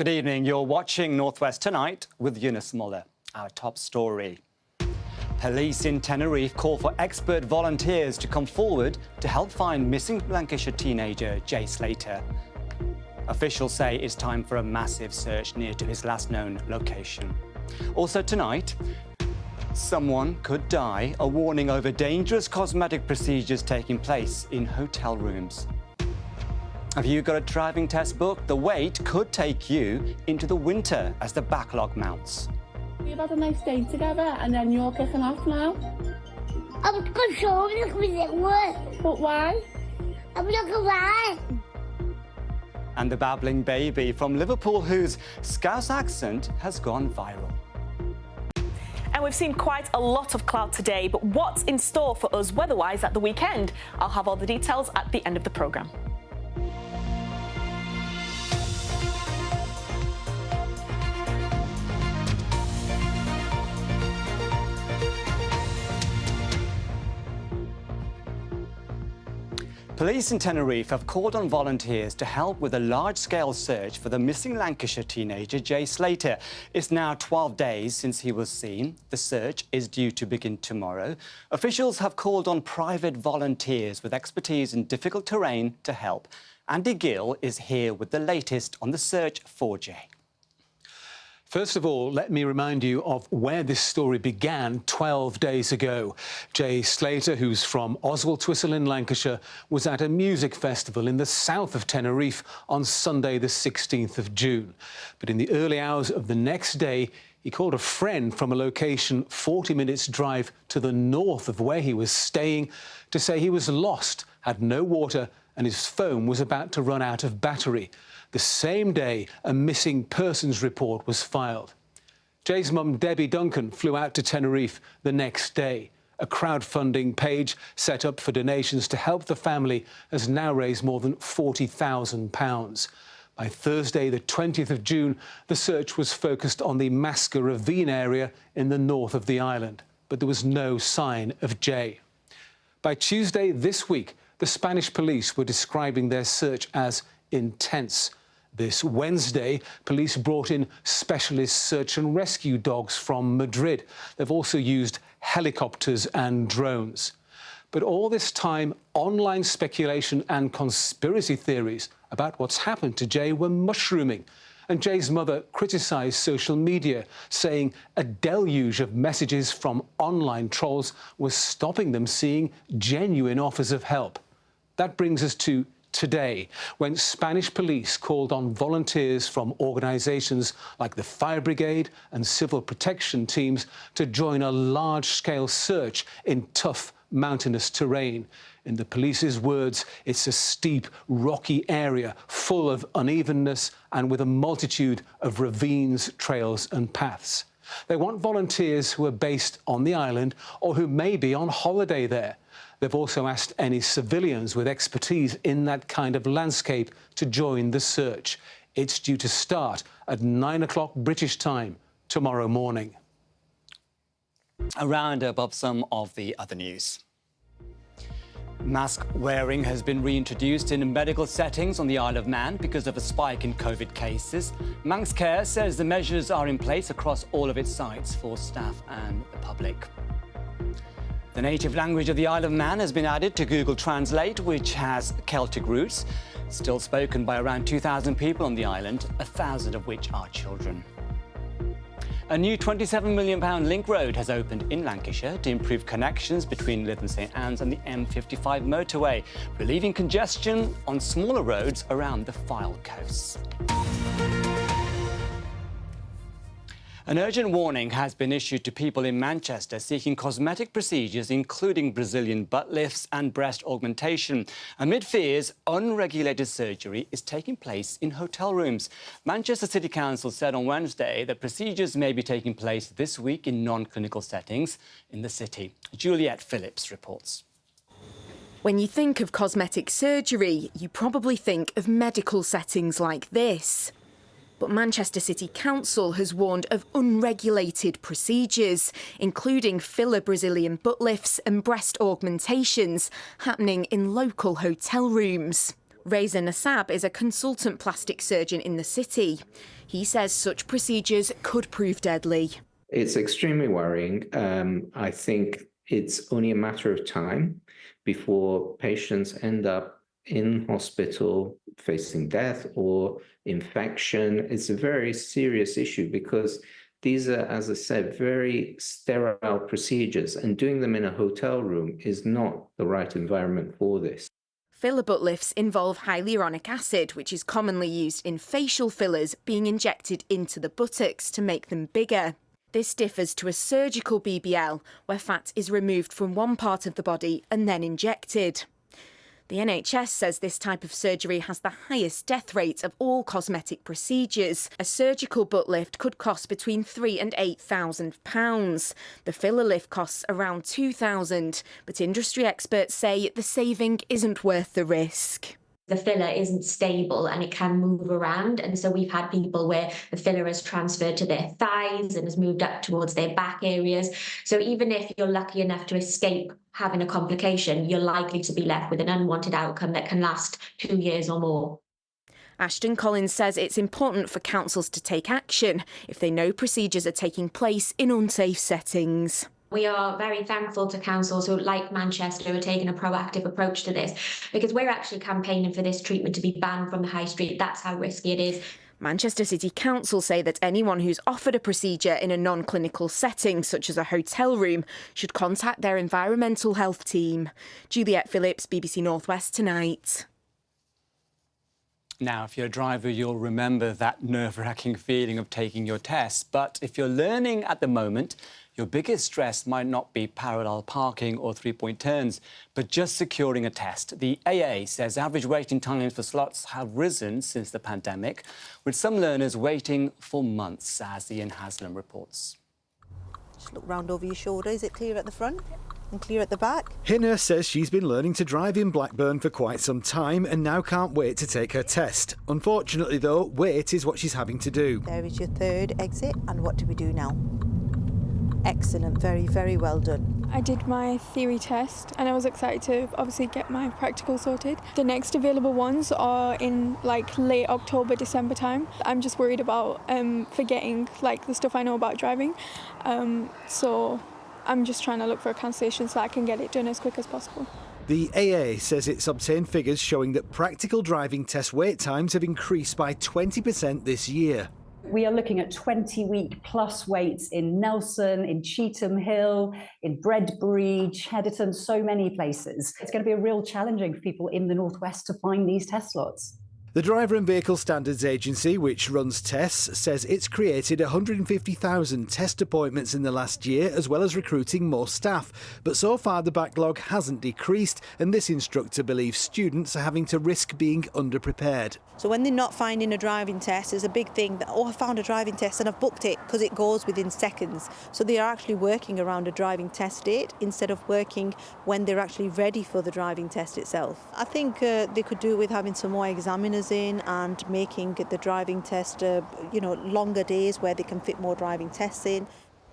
Good evening. You're watching Northwest Tonight with Eunice Muller. Our top story. Police in Tenerife call for expert volunteers to come forward to help find missing Lancashire teenager J Slater. Officials say it's time for a massive search near to his last known location. Also tonight, someone could die. A warning over dangerous cosmetic procedures taking place in hotel rooms. Have you got a driving test booked? The wait could take you into the winter as the backlog mounts. We've had a nice day together and then you're kicking off now. I'm going to show you it work. But why? I'm not going to. And the babbling baby from Liverpool whose Scouse accent has gone viral. And we've seen quite a lot of cloud today, but what's in store for us weather-wise at the weekend? I'll have all the details at the end of the programme. Police in Tenerife have called on volunteers to help with a large-scale search for the missing Lancashire teenager J Slater. It's now 12 days since he was seen. The search is due to begin tomorrow. Officials have called on private volunteers with expertise in difficult terrain to help. Andy Gill is here with the latest on the search for J. First of all, let me remind you of where this story began 12 days ago. J Slater, who's from Oswaldtwistle in Lancashire, was at a music festival in the south of Tenerife on Sunday the 16th of June. But in the early hours of the next day, he called a friend from a location 40 minutes drive to the north of where he was staying to say he was lost, had no water and his phone was about to run out of battery. The same day, a missing persons report was filed. Jay's mum, Debbie Duncan, flew out to Tenerife the next day. A crowdfunding page set up for donations to help the family has now raised more than £40,000. By Thursday, the 20th of June, the search was focused on the Masca Ravine area in the north of the island, but there was no sign of Jay. By Tuesday this week, the Spanish police were describing their search as intense. This Wednesday, police brought in specialist search and rescue dogs from Madrid. They've also used helicopters and drones. But all this time, online speculation and conspiracy theories about what's happened to Jay were mushrooming. And Jay's mother criticised social media, saying a deluge of messages from online trolls was stopping them seeing genuine offers of help. That brings us to today, when Spanish police called on volunteers from organisations like the Fire Brigade and civil protection teams to join a large-scale search in tough mountainous terrain. In the police's words, it's a steep, rocky area full of unevenness and with a multitude of ravines, trails and paths. They want volunteers who are based on the island or who may be on holiday there. They've also asked any civilians with expertise in that kind of landscape to join the search. It's due to start at 9 o'clock British time tomorrow morning. A roundup of some of the other news. Mask wearing has been reintroduced in medical settings on the Isle of Man because of a spike in COVID cases. Manx Care says the measures are in place across all of its sites for staff and the public. The native language of the Isle of Man has been added to Google Translate, which has Celtic roots, still spoken by around 2,000 people on the island, 1,000 of which are children. A new £27 million link road has opened in Lancashire to improve connections between Lytham St Anne's and the M55 motorway, relieving congestion on smaller roads around the Fylde coast. An urgent warning has been issued to people in Manchester seeking cosmetic procedures, including Brazilian butt lifts and breast augmentation. Amid fears, unregulated surgery is taking place in hotel rooms. Manchester City Council said on Wednesday that procedures may be taking place this week in non-clinical settings in the city. Juliette Phillips reports. When you think of cosmetic surgery, you probably think of medical settings like this. But Manchester City Council has warned of unregulated procedures, including filler Brazilian butt lifts and breast augmentations, happening in local hotel rooms. Reza Nassab is a consultant plastic surgeon in the city. He says such procedures could prove deadly. It's extremely worrying. I think it's only a matter of time before patients end up in hospital facing death or infection. It's a very serious issue because these are, as I said, very sterile procedures, and doing them in a hotel room is not the right environment for this. Filler butt lifts involve hyaluronic acid, which is commonly used in facial fillers, being injected into the buttocks to make them bigger. This differs to a surgical BBL, where fat is removed from one part of the body and then injected. The NHS says this type of surgery has the highest death rate of all cosmetic procedures. A surgical butt lift could cost between £3,000 and £8,000. The filler lift costs around £2,000, but industry experts say the saving isn't worth the risk. The filler isn't stable and it can move around. And so we've had people where the filler has transferred to their thighs and has moved up towards their back areas. So even if you're lucky enough to escape having a complication, you're likely to be left with an unwanted outcome that can last 2 years or more. Ashton Collins says it's important for councils to take action if they know procedures are taking place in unsafe settings. We are very thankful to councils who, like Manchester, are taking a proactive approach to this, because we're actually campaigning for this treatment to be banned from the high street. That's how risky it is. Manchester City Council say that anyone who's offered a procedure in a non-clinical setting, such as a hotel room, should contact their environmental health team. Juliette Phillips, BBC North West Tonight. Now, if you're a driver, you'll remember that nerve-wracking feeling of taking your test. But if you're learning at the moment, your biggest stress might not be parallel parking or three-point turns, but just securing a test. The AA says average waiting times for slots have risen since the pandemic, with some learners waiting for months, as Ian Haslam reports. Just look round over your shoulder. Is it clear at the front and clear at the back? Hina says she's been learning to drive in Blackburn for quite some time and now can't wait to take her test. Unfortunately, though, wait is what she's having to do. There is your third exit, and what do we do now? Excellent, very, very well done. I did my theory test and I was excited to obviously get my practical sorted. The next available ones are in like late October, December time. I'm just worried about forgetting like the stuff I know about driving. So I'm just trying to look for a cancellation so I can get it done as quick as possible. The AA says it's obtained figures showing that practical driving test wait times have increased by 20% this year. We are looking at 20-week plus waits in Nelson, in Cheetham Hill, in Bredbridge, Heatherton, so many places. It's going to be a real challenging for people in the North West to find these test slots. The Driver and Vehicle Standards Agency, which runs tests, says it's created 150,000 test appointments in the last year, as well as recruiting more staff. But so far the backlog hasn't decreased, and this instructor believes students are having to risk being underprepared. So when they're not finding a driving test, it's a big thing that, oh, I found a driving test and I've booked it, because it goes within seconds. So they are actually working around a driving test date instead of working when they're actually ready for the driving test itself. I think they could do with having some more examiners in and making the driving test, longer days where they can fit more driving tests in.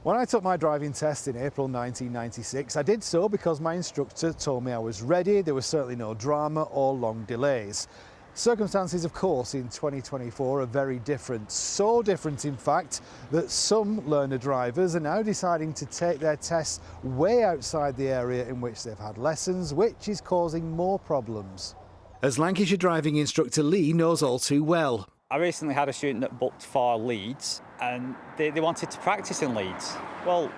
When I took my driving test in April 1996, I did so because my instructor told me I was ready. There was certainly no drama or long delays. Circumstances, of course, in 2024 are very different. So different, in fact, that some learner drivers are now deciding to take their tests way outside the area in which they've had lessons, which is causing more problems. As Lancashire driving instructor Lee knows all too well. I recently had a student that booked for Leeds and they wanted to practice in Leeds. Well,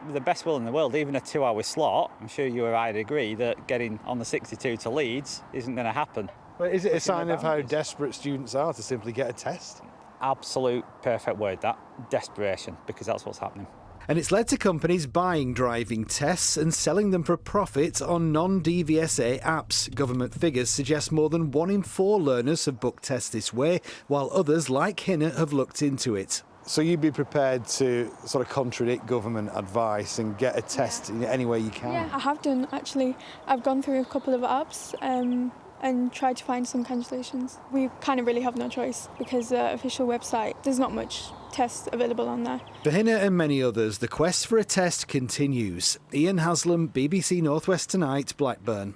with the best will in the world, even a 2-hour slot, I'm sure you or I'd agree that getting on the 62 to Leeds isn't going to happen. But is it a sign of how desperate students are to simply get a test? Absolute perfect word, that. Desperation, because that's what's happening. And it's led to companies buying driving tests and selling them for profit on non-DVSA apps. Government figures suggest more than 1 in 4 learners have booked tests this way, while others, like Hina, have looked into it. So you'd be prepared to sort of contradict government advice and get a test in any way you can? Yeah, I have done actually. I've gone through a couple of apps and tried to find some cancellations. We kind of really have no choice because the official website, there's not much tests available on there. For Hina and many others, the quest for a test continues. Ian Haslam, BBC North West Tonight, Blackburn.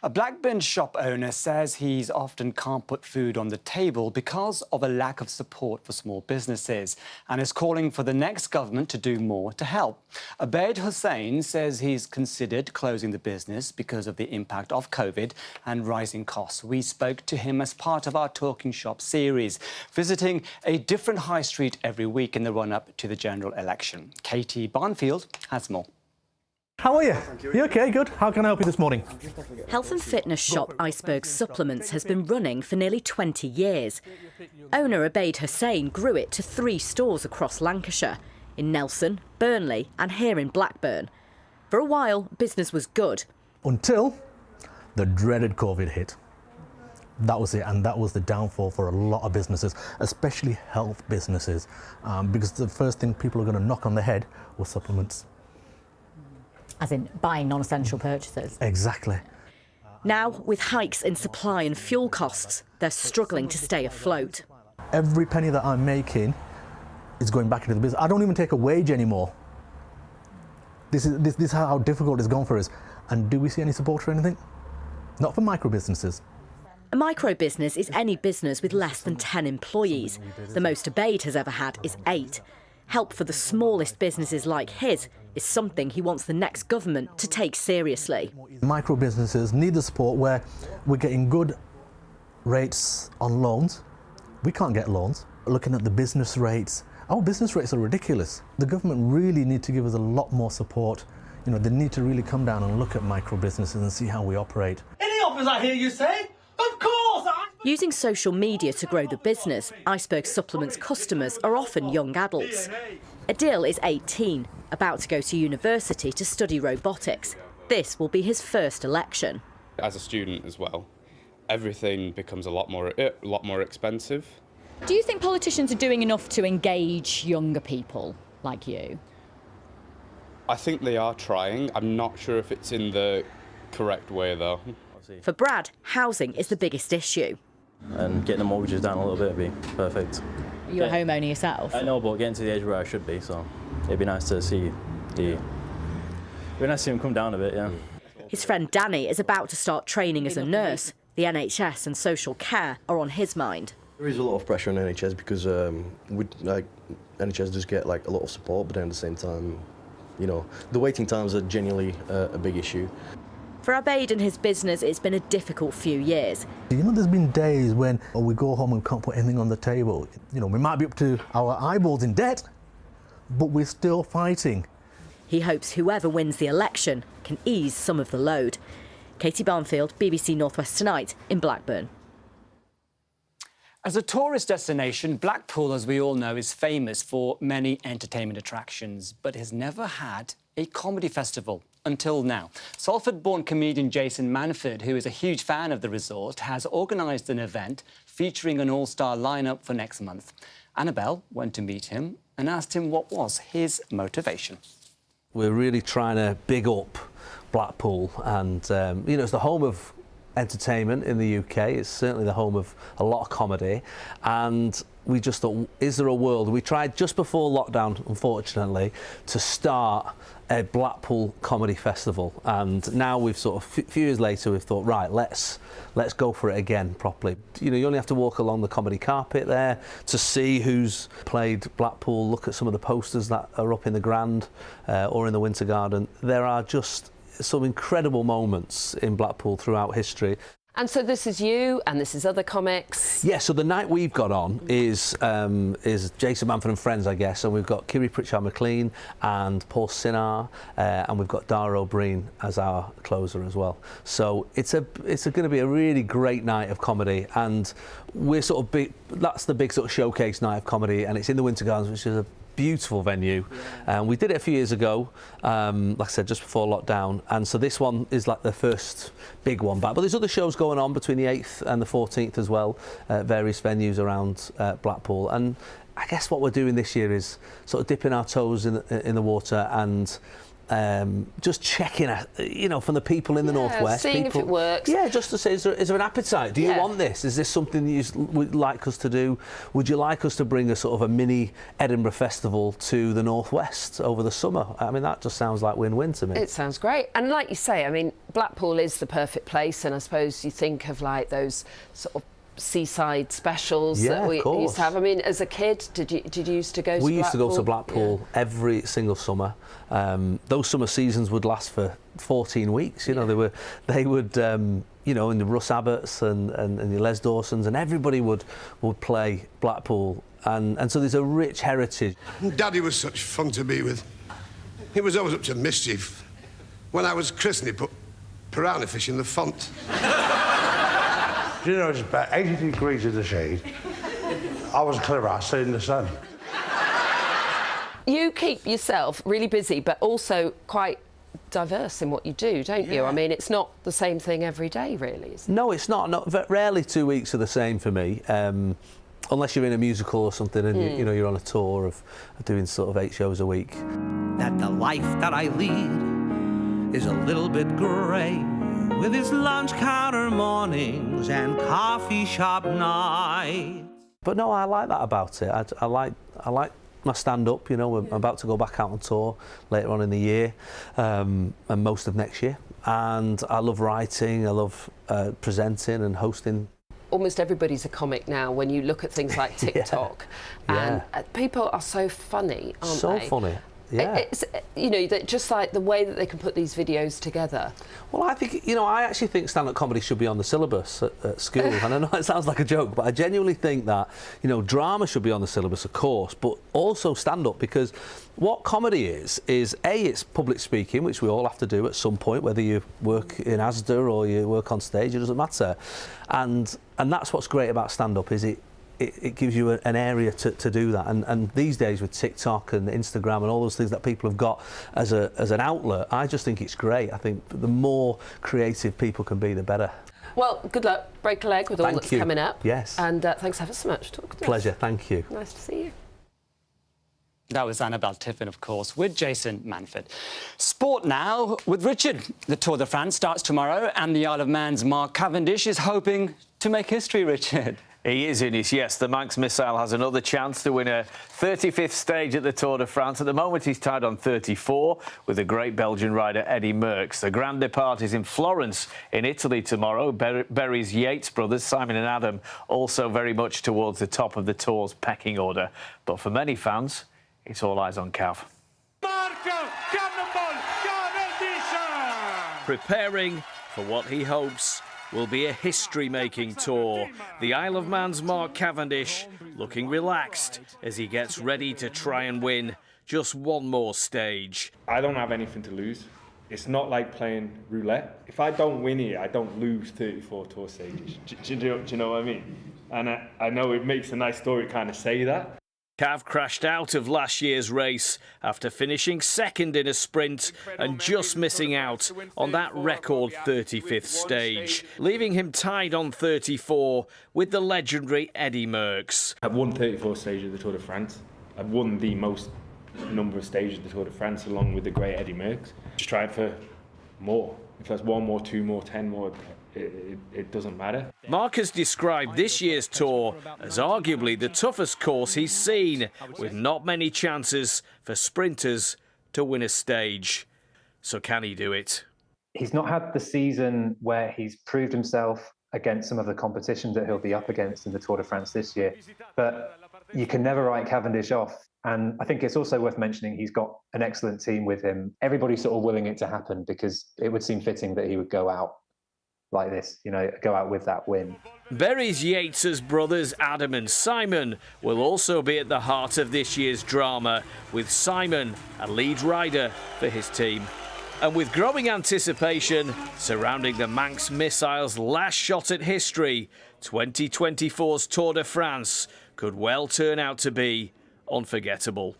A Blackburn shop owner says he's often can't put food on the table because of a lack of support for small businesses and is calling for the next government to do more to help. Ubaid Hussain says he's considered closing the business because of the impact of COVID and rising costs. We spoke to him as part of our Talking Shop series, visiting a different high street every week in the run-up to the general election. Katie Barnfield has more. How are you? You okay? Good. How can I help you this morning? Health and fitness shop Iceberg Supplements has been running for nearly 20 years. Owner Ubaid Hussain grew it to 3 stores across Lancashire, in Nelson, Burnley and here in Blackburn. For a while, business was good. Until the dreaded COVID hit. That was it, and that was the downfall for a lot of businesses, especially health businesses, because the first thing people are going to knock on the head was supplements. As in buying non-essential purchases? Exactly. Now, with hikes in supply and fuel costs, they're struggling to stay afloat. Every penny that I'm making is going back into the business. I don't even take a wage anymore. This is how difficult it's gone for us. And do we see any support or anything? Not for micro businesses. A micro business is any business with less than 10 employees. The most Ubaid has ever had is 8. Help for the smallest businesses like his is something he wants the next government to take seriously. Micro businesses need the support where we're getting good rates on loans. We can't get loans. Looking at the business rates, our business rates are ridiculous. The government really need to give us a lot more support. You know, they need to really come down and look at micro businesses and see how we operate. Any offers I hear you say? Of course! Using social media to grow the business, Iceberg Supplements customers are often young adults. Adil is 18, about to go to university to study robotics. This will be his first election. As a student as well, everything becomes a lot more expensive. Do you think politicians are doing enough to engage younger people like you? I think they are trying. I'm not sure if it's in the correct way though. For Brad, housing is the biggest issue. And getting the mortgages down a little bit would be perfect. Are you a homeowner yourself? I know, but getting to the age where I should be, so it'd be nice to see him come down a bit, yeah. His friend Danny is about to start training as a nurse. The NHS and social care are on his mind. There is a lot of pressure on NHS because NHS does get a lot of support, but then at the same time, you know, the waiting times are genuinely a big issue. For Ubaid and his business, it's been a difficult few years. You know, there's been days when we go home and can't put anything on the table. You know, we might be up to our eyeballs in debt, but we're still fighting. He hopes whoever wins the election can ease some of the load. Katie Barnfield, BBC North West Tonight in Blackburn. As a tourist destination, Blackpool, as we all know, is famous for many entertainment attractions, but has never had a comedy festival until now. Salford-born comedian Jason Manford, who is a huge fan of the resort, has organised an event featuring an all-star lineup for next month. Annabelle went to meet him and asked him what was his motivation. We're really trying to big up Blackpool, and you know, it's the home of entertainment in the UK. It's certainly the home of a lot of comedy, and we just thought, is there a world? We tried just before lockdown, unfortunately, to start a Blackpool comedy festival, and now we've sort of, a few years later, we've thought, right, let's go for it again properly. You know, you only have to walk along the comedy carpet there to see who's played Blackpool, look at some of the posters that are up in the Grand or in the Winter Garden. There are just some incredible moments in Blackpool throughout history. And so this is you, and this is other comics. Yeah, so the night we've got on is Jason Manford and Friends, I guess, and we've got Kiri Pritchard-McLean and Paul Sinar, and we've got Dara O'Brien as our closer as well. So it's going to be a really great night of comedy, and we're sort of big. That's the big sort of showcase night of comedy, and it's in the Winter Gardens, which is a beautiful venue. We did it a few years ago, like I said, just before lockdown, and so this one is like the first big one back. But there's other shows going on between the 8th and the 14th as well, various venues around Blackpool. And I guess what we're doing this year is sort of dipping our toes in the water and just checking, you know, from the people in the Northwest. Seeing people, if it works. Yeah, just to say, is there an appetite? Do you want this? Is this something that you would like us to do? Would you like us to bring a sort of a mini Edinburgh Festival to the Northwest over the summer? I mean, that just sounds like win-win to me. It sounds great. And like you say, I mean, Blackpool is the perfect place, and I suppose you think of like those sort of seaside specials that we used to have. I mean, as a kid, did you used to go to Blackpool? We used to go to Blackpool every single summer. Those summer seasons would last for 14 weeks. You know, they would you know, and the Russ Abbotts and the Les Dawsons, and everybody would play Blackpool, and so there's a rich heritage. Daddy was such fun to be with. He was always up to mischief. When I was christened, he put piranha fish in the font. You know, it's about 80 degrees in the shade. I was clever, I stayed in the sun. You keep yourself really busy, but also quite diverse in what you do, don't you? I mean, it's not the same thing every day, really, is it? No, it's not. Rarely 2 weeks are the same for me. Unless you're in a musical or something and you know, you're on a tour of doing sort of 8 shows a week. That the life that I lead is a little bit grey, with its lunch counter mornings and coffee shop nights. But no, I like that about it. I like my stand-up. You know, I'm about to go back out on tour later on in the year, and most of next year. And I love writing. I love presenting and hosting. Almost everybody's a comic now when you look at things like TikTok. And people are so funny, aren't they? So funny. Yeah. It's, you know, just like the way that they can put these videos together. Well, I think, you know, I actually think stand-up comedy should be on the syllabus at school. And I know it sounds like a joke, but I genuinely think that, you know, drama should be on the syllabus, of course, but also stand-up, because what comedy is A, it's public speaking, which we all have to do at some point, whether you work in ASDA or you work on stage, it doesn't matter. And that's what's great about stand-up, is it gives you an area to do that, and these days with TikTok and Instagram and all those things that people have got as an outlet, I just think it's great. I think the more creative people can be, the better. Well, good luck, break a leg with all that's coming up. Yes. And thanks ever so much for talking to us. Pleasure, thank you. Nice to see you. That was Annabelle Tiffin, of course, with Jason Manford. Sport now with Richard. The Tour de France starts tomorrow, and the Isle of Man's Mark Cavendish is hoping to make history, Richard. He is, Innes, yes. The Manx missile has another chance to win a 35th stage at the Tour de France. At the moment, he's tied on 34 with the great Belgian rider Eddy Merckx. The Grand Depart is in Florence in Italy tomorrow. Berry's Yates brothers, Simon and Adam, also very much towards the top of the Tour's pecking order. But for many fans, it's all eyes on Cav. Preparing for what he hopes will be a history-making tour. The Isle of Man's Mark Cavendish looking relaxed as he gets ready to try and win just one more stage. I don't have anything to lose. It's not like playing roulette. If I don't win here, I don't lose 34 tour stages. Do you know what I mean? And I know it makes a nice story kind of say that. Cav crashed out of last year's race after finishing second in a sprint and just missing out on that record 35th stage, leaving him tied on 34 with the legendary Eddy Merckx. I've won 34 stages of the Tour de France. I've won the most number of stages of the Tour de France along with the great Eddy Merckx. Just tried for more. If that's 1 more, 2 more, 10 more, it doesn't matter. Mark has described this year's tour as arguably the toughest course he's seen, with not many chances for sprinters to win a stage. So can he do it? He's not had the season where he's proved himself against some of the competition that he'll be up against in the Tour de France this year. But you can never write Cavendish off. And I think it's also worth mentioning he's got an excellent team with him. Everybody's sort of willing it to happen because it would seem fitting that he would go out like this, you know, go out with that win. Berry's Yates' brothers Adam and Simon will also be at the heart of this year's drama, with Simon a lead rider for his team. And with growing anticipation surrounding the Manx missile's last shot at history, 2024's Tour de France could well turn out to be unforgettable.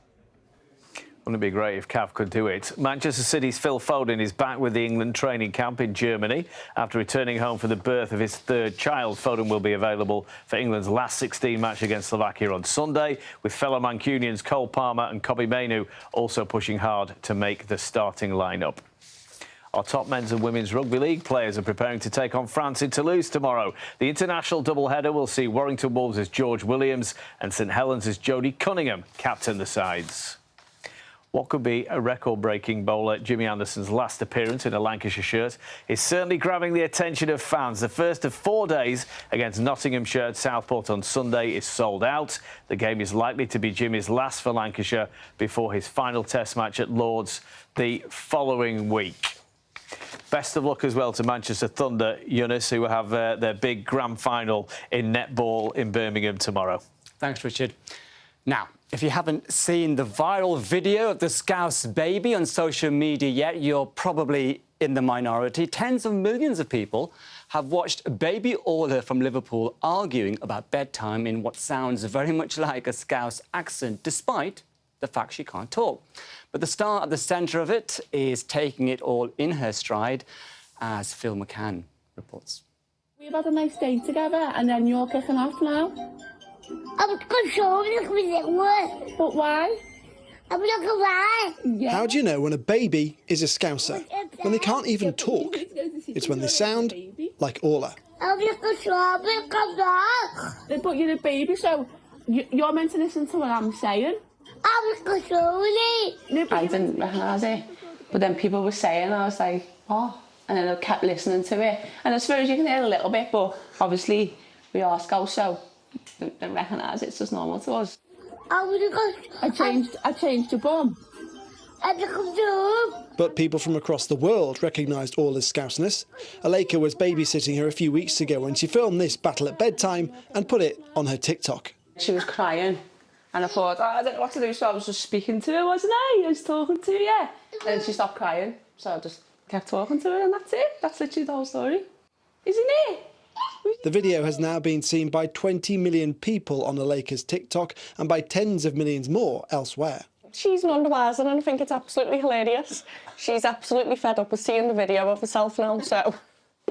Wouldn't it be great if Cav could do it? Manchester City's Phil Foden is back with the England training camp in Germany. After returning home for the birth of his third child, Foden will be available for England's last 16 match against Slovakia on Sunday, with fellow Mancunians Cole Palmer and Kobbie Mainoo also pushing hard to make the starting lineup. Our top men's and women's rugby league players are preparing to take on France in Toulouse tomorrow. The international doubleheader will see Warrington Wolves' George Williams and St Helens' Jodie Cunningham captain the sides. What could be a record-breaking bowler, Jimmy Anderson's last appearance in a Lancashire shirt, is certainly grabbing the attention of fans. The first of 4 days against Nottinghamshire at Southport on Sunday is sold out. The game is likely to be Jimmy's last for Lancashire before his final Test match at Lord's the following week. Best of luck as well to Manchester Thunder, Eunice, who have their big grand final in netball in Birmingham tomorrow. Thanks, Richard. Now, if you haven't seen the viral video of the Scouse baby on social media yet, you're probably in the minority. Tens of millions of people have watched baby Orla from Liverpool arguing about bedtime in what sounds very much like a Scouse accent, despite the fact she can't talk. But the star at the centre of it is taking it all in her stride, as Phil McCann reports. We've had a nice day together, and then you're kicking off now. I'm not sure it works. But why? I'm not gonna lie. Yeah. How do you know when a baby is a Scouser? When they can't even talk. It's when they sound like Orla. I'm not sure it comes off. But you're a baby, so you're meant to listen to what I'm saying. I'm not sure. I didn't recognise it, but then people were saying, I was like, oh, and then I kept listening to it. And I suppose you can hear a little bit, but obviously we are Scouse, so don't recognise it. It's just normal to us. I changed your bum. But people from across the world recognised Orla's Scouseness. A Laker was babysitting her a few weeks ago when she filmed this battle at bedtime and put it on her TikTok. She was crying, and I thought, oh, I don't know what to do, so I was just speaking to her, wasn't I? I was talking to her, yeah. And then she stopped crying, so I just kept talking to her, and that's it. That's literally the whole story. Isn't it? The video has now been seen by 20 million people on the Lakers' TikTok and by tens of millions more elsewhere. She's none the wiser, and I think it's absolutely hilarious. She's absolutely fed up with seeing the video of herself now, so...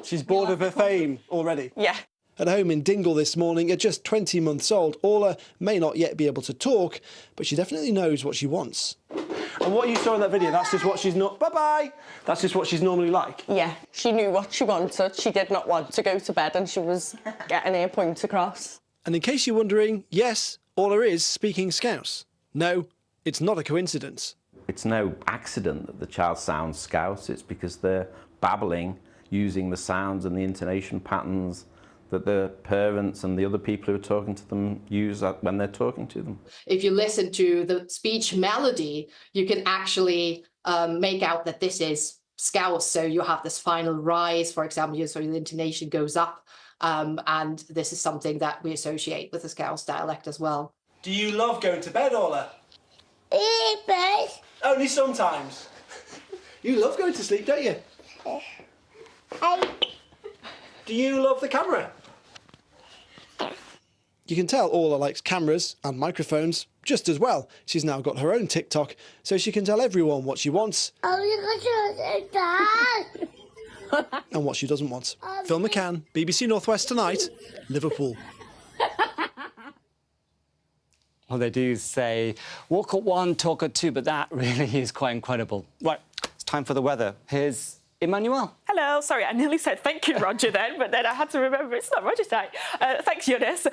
She's bored of her fame already? Yeah. At home in Dingle this morning, at just 20 months old, Orla may not yet be able to talk, but she definitely knows what she wants. And what you saw in that video, that's just what she's not... Bye-bye! That's just what she's normally like? Yeah, she knew what she wanted. She did not want to go to bed, and she was getting her point across. And in case you're wondering, yes, Orla is speaking Scouse. No, it's not a coincidence. It's no accident that the child sounds Scouse. It's because they're babbling, using the sounds and the intonation patterns that the parents and the other people who are talking to them use when they're talking to them. If you listen to the speech melody, you can actually make out that this is Scouse. So you have this final rise, for example, so the intonation goes up, and this is something that we associate with the Scouse dialect as well. Do you love going to bed, Orla? Yes. Only sometimes. You love going to sleep, don't you? Do you love the camera? You can tell Orla likes cameras and microphones just as well. She's now got her own TikTok, so she can tell everyone what she wants and what she doesn't want. Phil McCann, BBC North West Tonight, Liverpool. Well, they do say walk at one, talk at two, but that really is quite incredible. Right, it's time for the weather. Here's Emmanuel. Hello, sorry, I nearly said thank you, Roger, then, but then I had to remember it's not Roger's time. Thanks, Eunice.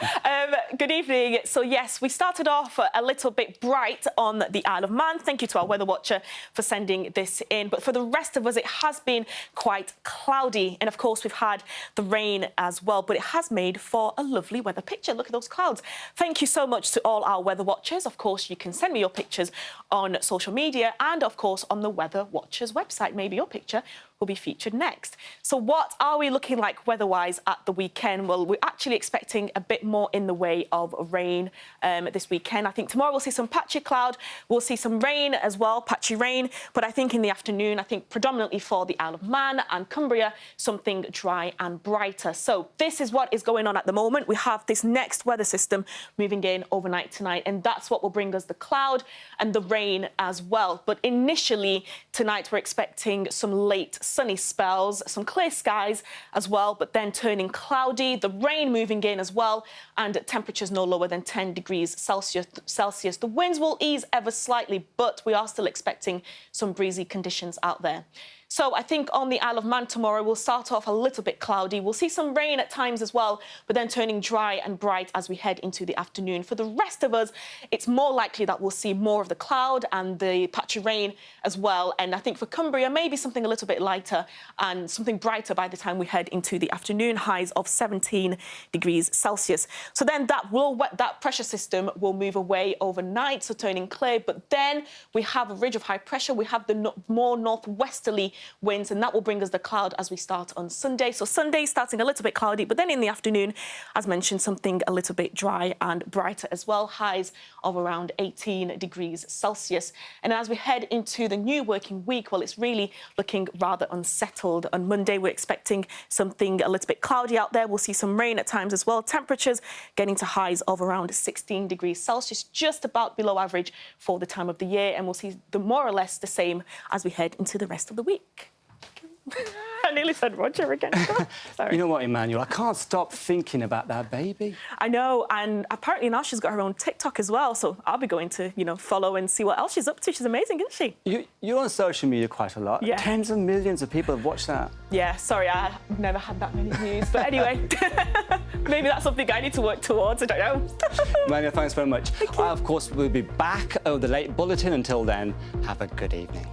Good evening. So, yes, we started off a little bit bright on the Isle of Man. Thank you to our weather watcher for sending this in. But for the rest of us, it has been quite cloudy. And, of course, we've had the rain as well. But it has made for a lovely weather picture. Look at those clouds. Thank you so much to all our weather watchers. Of course, you can send me your pictures on social media and, of course, on the Weather Watchers website. Maybe your picture will be featured next. So what are we looking like weather-wise at the weekend? Well, we're actually expecting a bit more in the way of rain this weekend. I think tomorrow we'll see some patchy cloud. We'll see some rain as well, patchy rain. But I think in the afternoon, I think predominantly for the Isle of Man and Cumbria, something dry and brighter. So this is what is going on at the moment. We have this next weather system moving in overnight tonight, and that's what will bring us the cloud and the rain as well. But initially tonight, we're expecting some late sunny spells, some clear skies as well, but then turning cloudy, the rain moving in as well, and temperatures no lower than 10 degrees Celsius. The winds will ease ever slightly, but we are still expecting some breezy conditions out there. So I think on the Isle of Man tomorrow, we'll start off a little bit cloudy. We'll see some rain at times as well, but then turning dry and bright as we head into the afternoon. For the rest of us, it's more likely that we'll see more of the cloud and the patchy rain as well. And I think for Cumbria, maybe something a little bit lighter and something brighter by the time we head into the afternoon, highs of 17 degrees Celsius. So then that pressure system will move away overnight, so turning clear. But then we have a ridge of high pressure. We have the more northwesterly winds, and that will bring us the cloud as we start on Sunday. So Sunday starting a little bit cloudy, but then in the afternoon, as mentioned, something a little bit dry and brighter as well, highs of around 18 degrees Celsius. And as we head into the new working week, well, it's really looking rather unsettled. On Monday, we're expecting something a little bit cloudy out there. We'll see some rain at times as well. Temperatures getting to highs of around 16 degrees Celsius, just about below average for the time of the year. And we'll see more or less the same as we head into the rest of the week. I nearly said Roger again. Sorry. You know what, Emmanuel? I can't stop thinking about that baby. I know, and apparently now she's got her own TikTok as well, so I'll be going to, follow and see what else she's up to. She's amazing, isn't she? You're on social media quite a lot. Yeah. Tens of millions of people have watched that. Yeah, sorry, I've never had that many views. But anyway, maybe that's something I need to work towards. I don't know. Emmanuel, thanks very much. I, of course, will be back over the late bulletin. Until then, have a good evening.